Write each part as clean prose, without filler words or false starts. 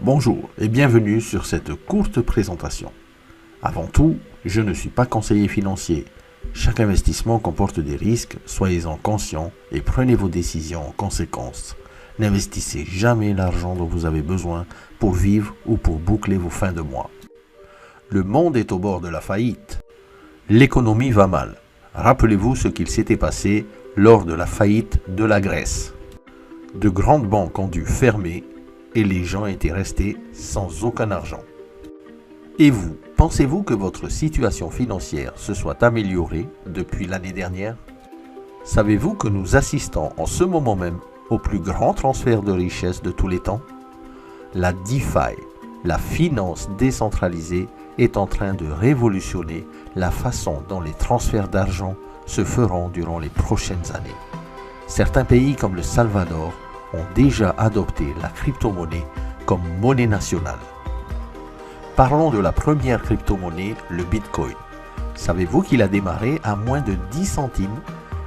Bonjour et bienvenue sur cette courte présentation. Avant tout, je ne suis pas conseiller financier. Chaque investissement comporte des risques, soyez-en conscients et prenez vos décisions en conséquence. N'investissez jamais l'argent dont vous avez besoin pour vivre ou pour boucler vos fins de mois. Le monde est au bord de la faillite. L'économie va mal. Rappelez-vous ce qu'il s'était passé lors de la faillite de la Grèce. De grandes banques ont dû fermer et les gens étaient restés sans aucun argent. Et vous, pensez-vous que votre situation financière se soit améliorée depuis l'année dernière? Savez-vous que nous assistons en ce moment même au plus grand transfert de richesse de tous les temps? La DeFi, la finance décentralisée, est en train de révolutionner la façon dont les transferts d'argent se feront durant les prochaines années. Certains pays comme le Salvador ont déjà adopté la crypto-monnaie comme monnaie nationale. Parlons de la première crypto-monnaie, le Bitcoin. Savez-vous qu'il a démarré à moins de 10 centimes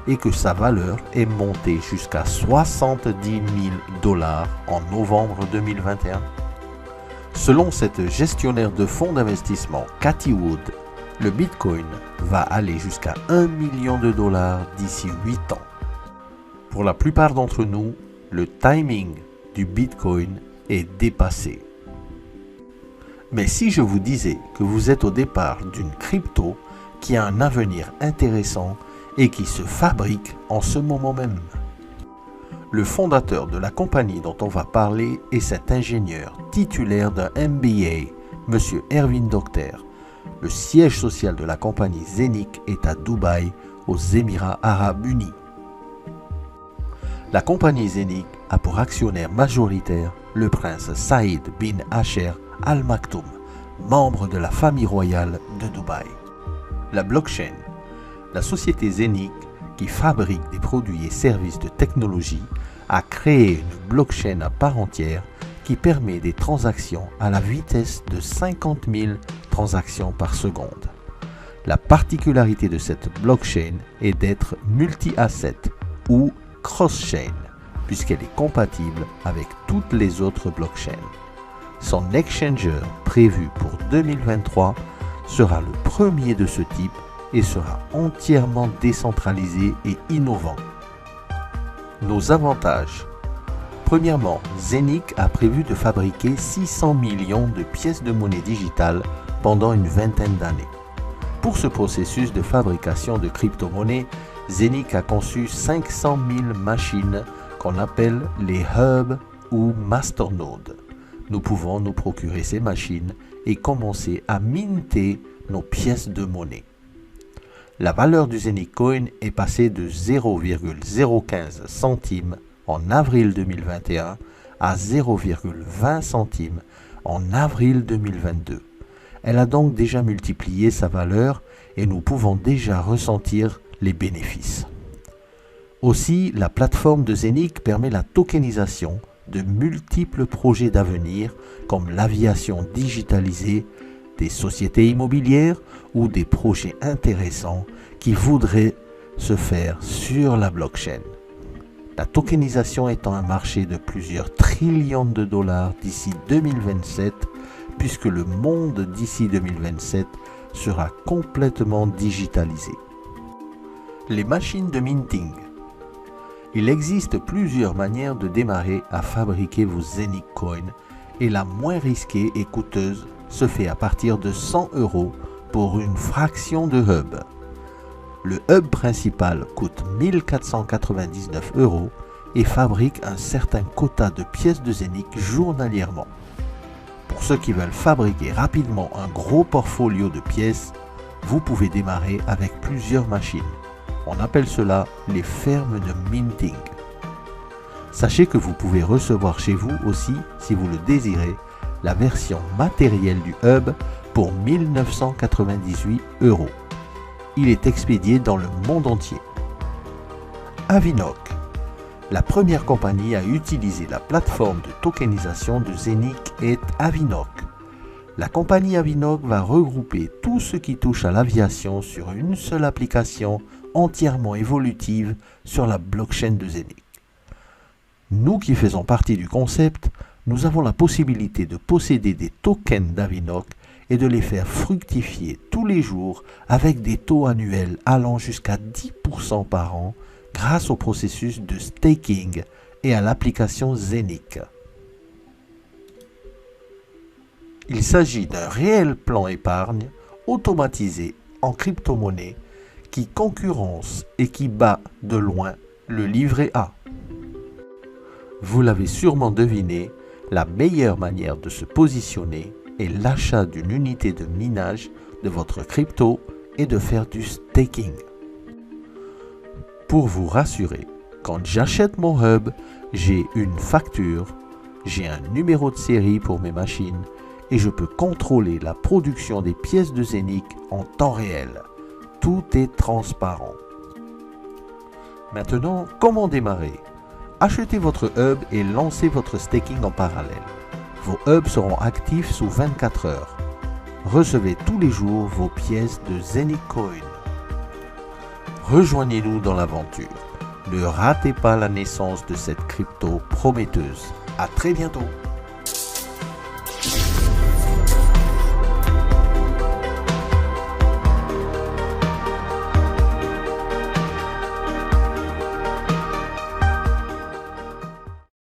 et que sa valeur est montée jusqu'à 70 000 $ en novembre 2021? Selon cette gestionnaire de fonds d'investissement, Cathie Wood, le Bitcoin va aller jusqu'à 1 million de dollars d'ici 8 ans. Pour la plupart d'entre nous, le timing du Bitcoin est dépassé. Mais si je vous disais que vous êtes au départ d'une crypto qui a un avenir intéressant et qui se fabrique en ce moment même? Le fondateur de la compagnie dont on va parler est cet ingénieur titulaire d'un MBA, M. Ervin Docter. Le siège social de la compagnie Zenic est à Dubaï, aux Émirats Arabes Unis. La compagnie Zenic a pour actionnaire majoritaire le prince Saïd bin Asher Al Maktoum, membre de la famille royale de Dubaï. La blockchain. La société Zenic, qui fabrique des produits et services de technologie, a créé une blockchain à part entière qui permet des transactions à la vitesse de 50 000 transactions par seconde. La particularité de cette blockchain est d'être multi-asset ou cross-chain, puisqu'elle est compatible avec toutes les autres blockchains. Son exchanger, prévu pour 2023, sera le premier de ce type et sera entièrement décentralisé et innovant. Nos avantages. Premièrement, Zenic a prévu de fabriquer 600 millions de pièces de monnaie digitale pendant une vingtaine d'années. Pour ce processus de fabrication de crypto-monnaies, Zenic a conçu 500 000 machines qu'on appelle les hubs ou masternodes. Nous pouvons nous procurer ces machines et commencer à minter nos pièces de monnaie. La valeur du Zenic Coin est passée de 0,015 centimes en avril 2021 à 0,20 centimes en avril 2022. Elle a donc déjà multiplié sa valeur et nous pouvons déjà ressentir les bénéfices. Aussi, la plateforme de Zenic permet la tokenisation de multiples projets d'avenir comme l'aviation digitalisée, des sociétés immobilières ou des projets intéressants qui voudraient se faire sur la blockchain. La tokenisation étant un marché de plusieurs trillions de dollars d'ici 2027, puisque le monde d'ici 2027 sera complètement digitalisé. Les machines de minting. Il existe plusieurs manières de démarrer à fabriquer vos Zenic Coins et la moins risquée et coûteuse se fait à partir de 100 € pour une fraction de hub. Le hub principal coûte 1499 € et fabrique un certain quota de pièces de Zenic journalièrement. Pour ceux qui veulent fabriquer rapidement un gros portfolio de pièces, vous pouvez démarrer avec plusieurs machines. On appelle cela les fermes de minting. Sachez que vous pouvez recevoir chez vous aussi, si vous le désirez, la version matérielle du hub pour 1998 €. Il est expédié dans le monde entier. Avinoc. La première compagnie à utiliser la plateforme de tokenisation de Zenic est Avinoc. La compagnie Avinoc va regrouper tout ce qui touche à l'aviation sur une seule application entièrement évolutive sur la blockchain de Zenic. Nous qui faisons partie du concept, nous avons la possibilité de posséder des tokens d'Avinoc et de les faire fructifier tous les jours avec des taux annuels allant jusqu'à 10% par an grâce au processus de staking et à l'application Zenic. Il s'agit d'un réel plan épargne automatisé en crypto-monnaie qui concurrence et qui bat de loin le livret A. Vous l'avez sûrement deviné, la meilleure manière de se positionner est l'achat d'une unité de minage de votre crypto et de faire du staking. Pour vous rassurer, quand j'achète mon hub, j'ai une facture, j'ai un numéro de série pour mes machines et je peux contrôler la production des pièces de Zenic en temps réel. Tout est transparent. Maintenant, comment démarrer? Achetez votre hub et lancez votre staking en parallèle. Vos hubs seront actifs sous 24 heures. Recevez tous les jours vos pièces de Zenic Coin. Rejoignez-nous dans l'aventure. Ne ratez pas la naissance de cette crypto prometteuse. À très bientôt.